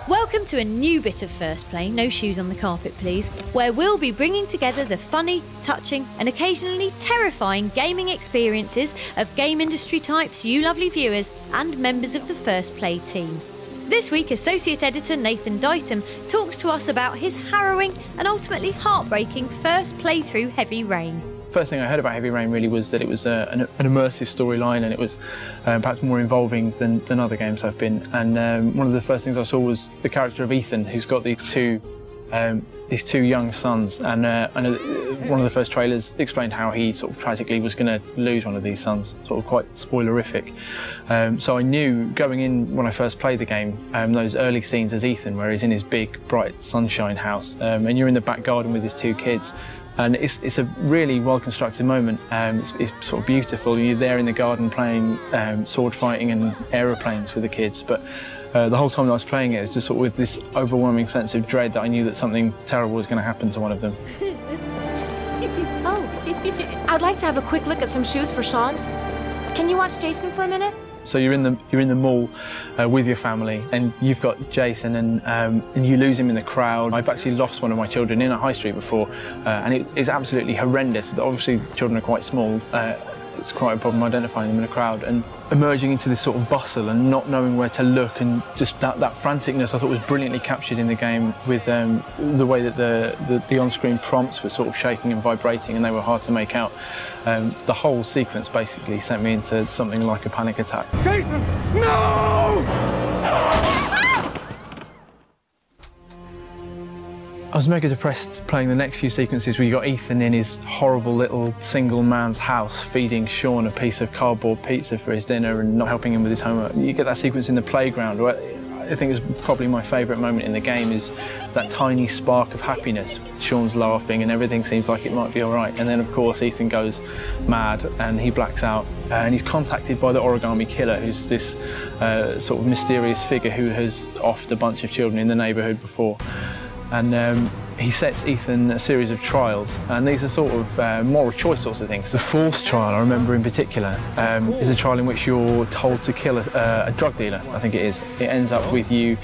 Welcome to a new bit of First Play, no shoes on the carpet please, where we'll be bringing together the funny, touching and occasionally terrifying gaming experiences of game industry types, you lovely viewers and members of the First Play team. This week, Associate Editor Nathan Ditum talks to us about his harrowing and ultimately heartbreaking first playthrough Heavy Rain. First thing I heard about Heavy Rain really was that it was an immersive storyline, and it was perhaps more involving than other games I've been. And one of the first things I saw was the character of Ethan, who's got these two young sons. And I know that one of the first trailers explained how he sort of tragically was going to lose one of these sons, sort of quite spoilerific. So I knew going in when I first played the game, those early scenes as Ethan, where he's in his big, bright sunshine house, and you're in the back garden with his two kids. And it's a really well-constructed moment. It's sort of beautiful. You're there in the garden playing sword fighting and aeroplanes with the kids. But the whole time that I was playing it, it was just sort of with this overwhelming sense of dread that I knew that something terrible was going to happen to one of them. Oh, I'd like to have a quick look at some shoes for Sean. Can you watch Jason for a minute? So you're in the mall with your family, and you've got Jason, and you lose him in the crowd. I've actually lost one of my children in a high street before, and it's absolutely horrendous. Obviously, children are quite small. It's quite a problem identifying them in a crowd, and emerging into this sort of bustle and not knowing where to look, and just that franticness I thought was brilliantly captured in the game with the way that the on-screen prompts were sort of shaking and vibrating, and they were hard to make out. The whole sequence basically sent me into something like a panic attack. Jason, no! I was mega depressed playing the next few sequences where you got Ethan in his horrible little single man's house feeding Sean a piece of cardboard pizza for his dinner and not helping him with his homework. You get that sequence in the playground where I think is probably my favourite moment in the game, is that tiny spark of happiness. Sean's laughing and everything seems like it might be all right. And then, of course, Ethan goes mad and he blacks out. And he's contacted by the origami killer, who's this sort of mysterious figure who has offed a bunch of children in the neighbourhood before. And he sets Ethan a series of trials, and these are sort of moral choice sorts of things. The fourth trial, I remember in particular, is a trial in which you're told to kill a drug dealer, I think it is. It ends up with you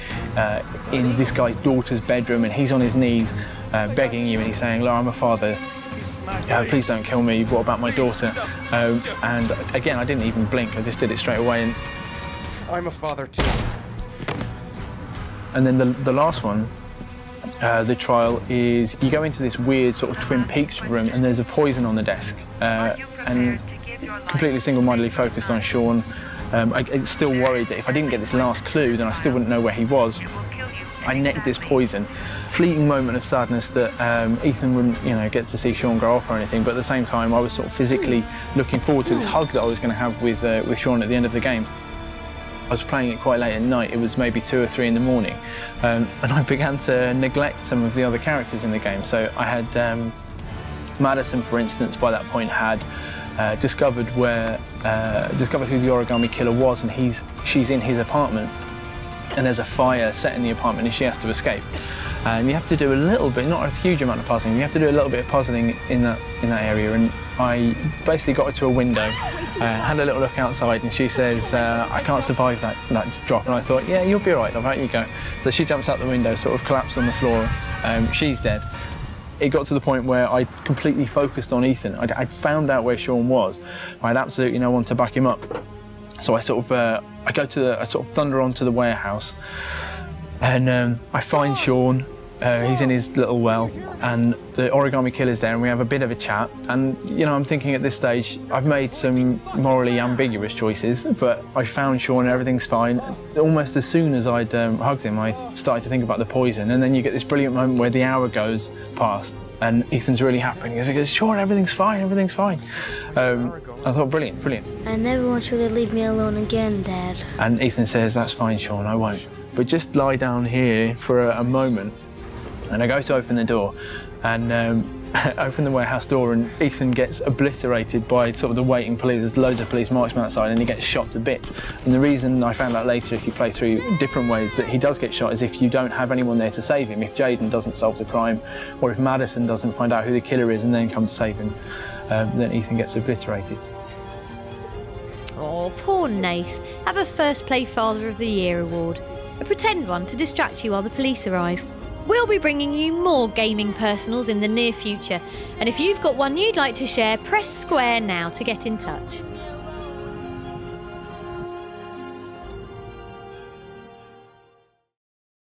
in this guy's daughter's bedroom, and he's on his knees begging you, and he's saying, "Look, I'm a father, please don't kill me, what about my daughter?" And again, I didn't even blink, I just did it straight away. And I'm a father too. And then the last one, the trial, is you go into this weird sort of Twin Peaks room, and there's a poison on the desk, and completely single-mindedly focused on Sean. I'm still worried that if I didn't get this last clue, then I still wouldn't know where he was. I necked this poison. Fleeting moment of sadness that Ethan wouldn't, get to see Sean grow up or anything, but at the same time I was sort of physically looking forward to this hug that I was going to have with Sean at the end of the game. I was playing it quite late at night. It was maybe 2 or 3 in the morning, and I began to neglect some of the other characters in the game. So I had Madison, for instance, by that point had discovered who the origami killer was, and she's in his apartment, and there's a fire set in the apartment, and she has to escape. And you have to do a little bit, not a huge amount of puzzling, you have to do a little bit of puzzling in that area. And I basically got her to a window, had a little look outside, and she says, "I can't survive that drop." And I thought, "Yeah, you'll be all right, love, out you go." So she jumps out the window, sort of collapsed on the floor. She's dead. It got to the point where I completely focused on Ethan. I'd found out where Sean was. I had absolutely no one to back him up. So I sort of thunder onto the warehouse, and I find Sean. He's in his little well, and the origami killer's there, and we have a bit of a chat. And I'm thinking at this stage, I've made some morally ambiguous choices, but I found Sean and everything's fine. Almost as soon as I'd hugged him, I started to think about the poison, and then you get this brilliant moment where the hour goes past, and Ethan's really happy, and he goes, "Sean, everything's fine, everything's fine." I thought, brilliant, brilliant. I never want you to leave me alone again, Dad. And Ethan says, "That's fine, Sean, I won't. But just lie down here for a moment." And I go to open the door, and open the warehouse door, and Ethan gets obliterated by sort of the waiting police. There's loads of police marching outside, and he gets shot to bits. And the reason I found out later, if you play through different ways, that he does get shot is if you don't have anyone there to save him. If Jaden doesn't solve the crime, or if Madison doesn't find out who the killer is and then come to save him, then Ethan gets obliterated. Oh, poor Nath. Have a First Play Father of the Year award. a pretend one to distract you while the police arrive. We'll be bringing you more gaming personals in the near future, and if you've got one you'd like to share, press square now to get in touch.